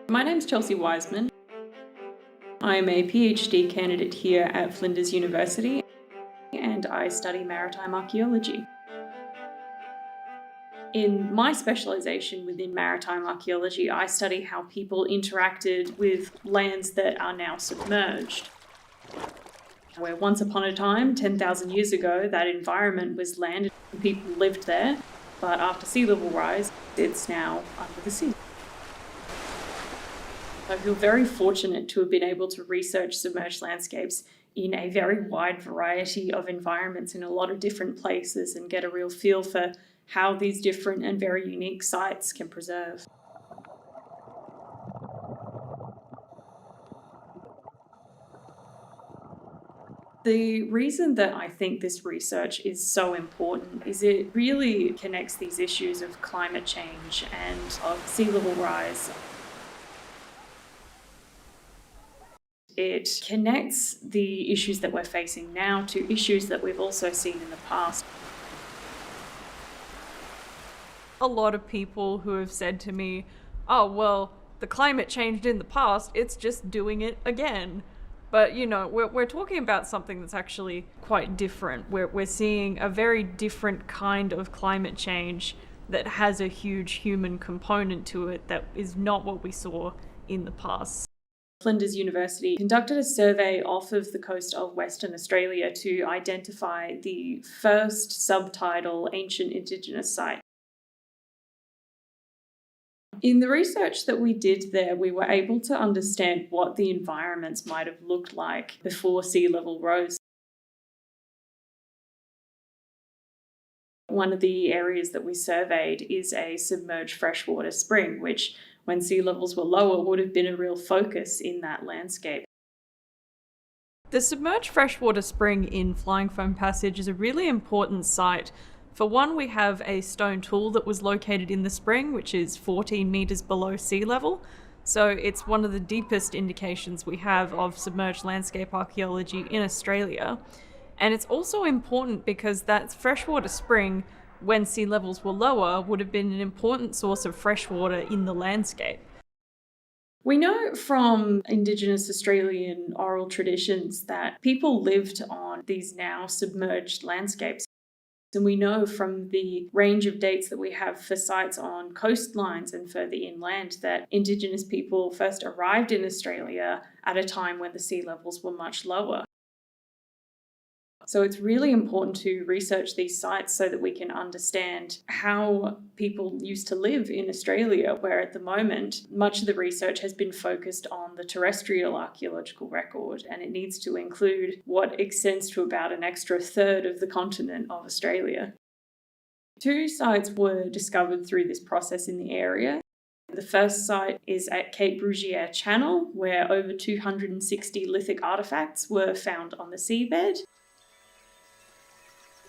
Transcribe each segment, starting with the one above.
My name's Chelsea Wiseman. I'm a PhD candidate here at Flinders University and I study maritime archaeology. In my specialisation within maritime archaeology, I study how people interacted with lands that are now submerged. Where once upon a time, 10,000 years ago, that environment was land and people lived there, but after sea level rise, it's now under the sea. I feel very fortunate to have been able to research submerged landscapes in a very wide variety of environments in a lot of different places and get a real feel for how these different and very unique sites can preserve. The reason that I think this research is so important is it really connects these issues of climate change and of sea level rise. It connects the issues that we're facing now to issues that we've also seen in the past. A lot of people who have said to me, oh, well, the climate changed in the past, it's just doing it again. But, you know, we're talking about something that's actually quite different. We're seeing a very different kind of climate change that has a huge human component to it that is not what we saw in the past. Flinders University conducted a survey off of the coast of Western Australia to identify the first subtidal ancient Indigenous site. In the research that we did there, we were able to understand what the environments might have looked like before sea level rose. One of the areas that we surveyed is a submerged freshwater spring, which, when sea levels were lower, would have been a real focus in that landscape. The submerged freshwater spring in Flying Foam Passage is a really important site. For one, we have a stone tool that was located in the spring, which is 14 metres below sea level. So it's one of the deepest indications we have of submerged landscape archaeology in Australia. And it's also important because that freshwater spring, when sea levels were lower, would have been an important source of freshwater in the landscape. We know from Indigenous Australian oral traditions that people lived on these now submerged landscapes. And we know from the range of dates that we have for sites on coastlines and further inland that Indigenous people first arrived in Australia at a time when the sea levels were much lower. So it's really important to research these sites so that we can understand how people used to live in Australia, where at the moment much of the research has been focused on the terrestrial archaeological record, and it needs to include what extends to about an extra third of the continent of Australia. 2 sites were discovered through this process in the area. The first site is at Cape Rougier Channel, where over 260 lithic artefacts were found on the seabed.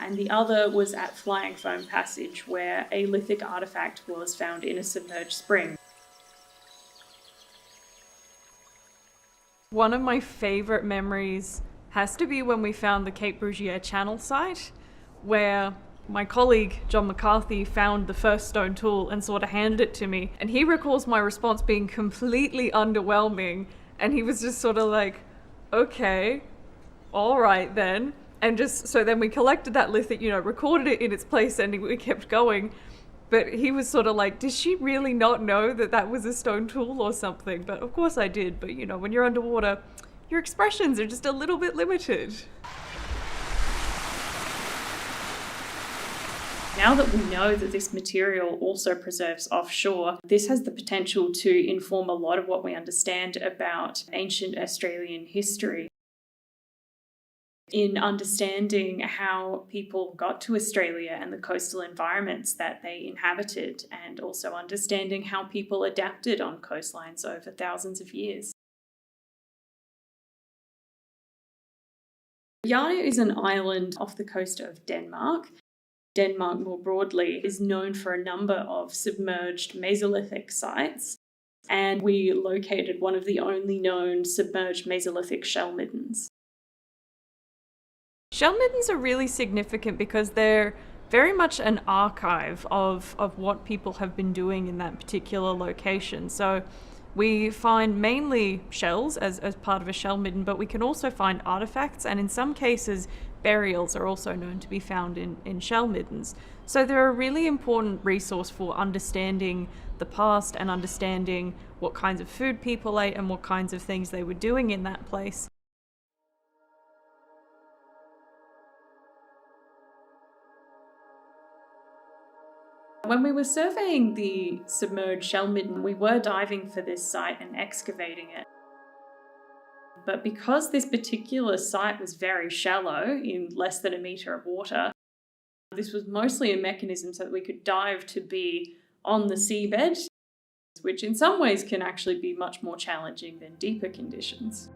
And the other was at Flying Foam Passage, where a lithic artefact was found in a submerged spring. One of my favourite memories has to be when we found the Cape Rougier Channel site, where my colleague John McCarthy found the first stone tool and sort of handed it to me. And he recalls my response being completely underwhelming. And he was just sort of like, okay, all right then. And just, so then we collected that lithic, recorded it in its place and we kept going. But he was sort of like, did she really not know that that was a stone tool or something? But of course I did. But when you're underwater, your expressions are just a little bit limited. Now that we know that this material also preserves offshore, this has the potential to inform a lot of what we understand about ancient Australian history. In understanding how people got to Australia and the coastal environments that they inhabited, and also understanding how people adapted on coastlines over thousands of years. Yarnu is an island off the coast of Denmark. Denmark, more broadly, is known for a number of submerged Mesolithic sites, and we located one of the only known submerged Mesolithic shell middens. Shell middens are really significant because they're very much an archive of what people have been doing in that particular location. So We find mainly shells as part of a shell midden, but we can also find artifacts, and in some cases, burials are also known to be found in shell middens. So they're a really important resource for understanding the past and understanding what kinds of food people ate and what kinds of things they were doing in that place. When we were surveying the submerged shell midden, we were diving for this site and excavating it. But because this particular site was very shallow, in less than a metre of water, this was mostly a mechanism so that we could dive to be on the seabed, which in some ways can actually be much more challenging than deeper conditions.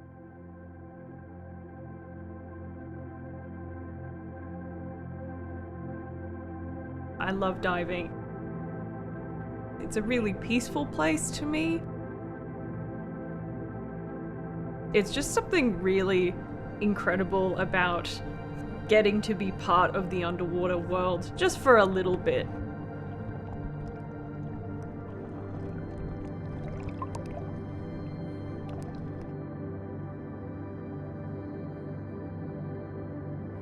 I love diving. It's a really peaceful place to me. It's just something really incredible about getting to be part of the underwater world just for a little bit.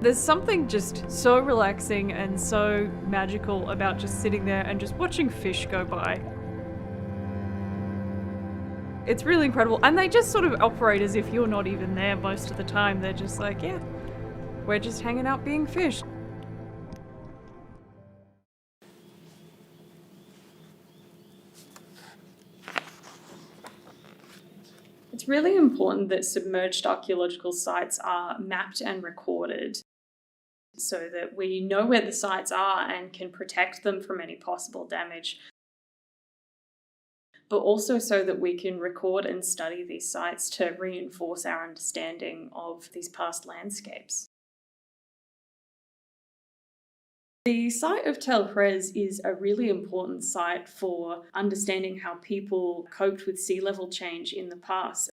There's something just so relaxing and so magical about just sitting there and just watching fish go by. It's really incredible, and they just sort of operate as if you're not even there most of the time. They're just like, yeah, we're just hanging out being fish. It's really important that submerged archaeological sites are mapped and recorded so that we know where the sites are and can protect them from any possible damage, but also so that we can record and study these sites to reinforce our understanding of these past landscapes. The site of Tel Prez is a really important site for understanding how people coped with sea level change in the past.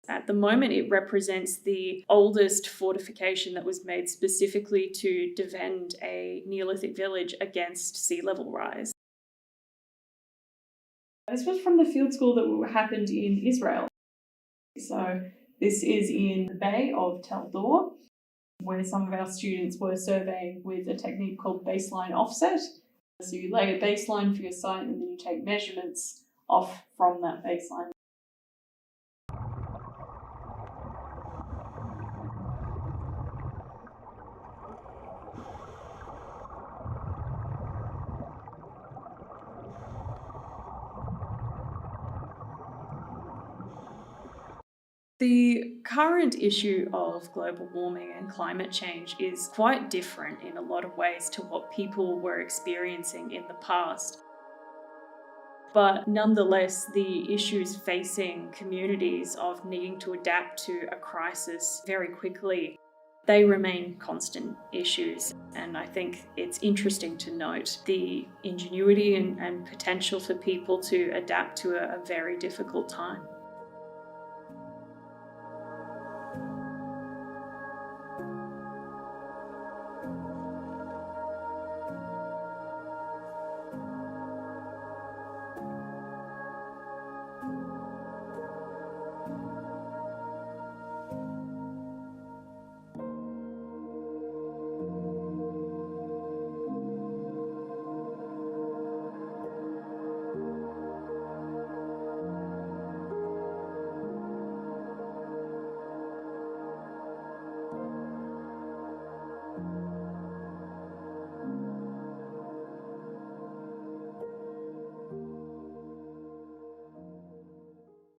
At the moment, it represents the oldest fortification that was made specifically to defend a Neolithic village against sea level rise. This was from the field school that happened in Israel. So this is in the Bay of Tel Dor, where some of our students were surveying with a technique called baseline offset. So you lay a baseline for your site and then you take measurements off from that baseline. The current issue of global warming and climate change is quite different in a lot of ways to what people were experiencing in the past. But nonetheless, the issues facing communities of needing to adapt to a crisis very quickly, they remain constant issues. And I think it's interesting to note the ingenuity and potential for people to adapt to a very difficult time.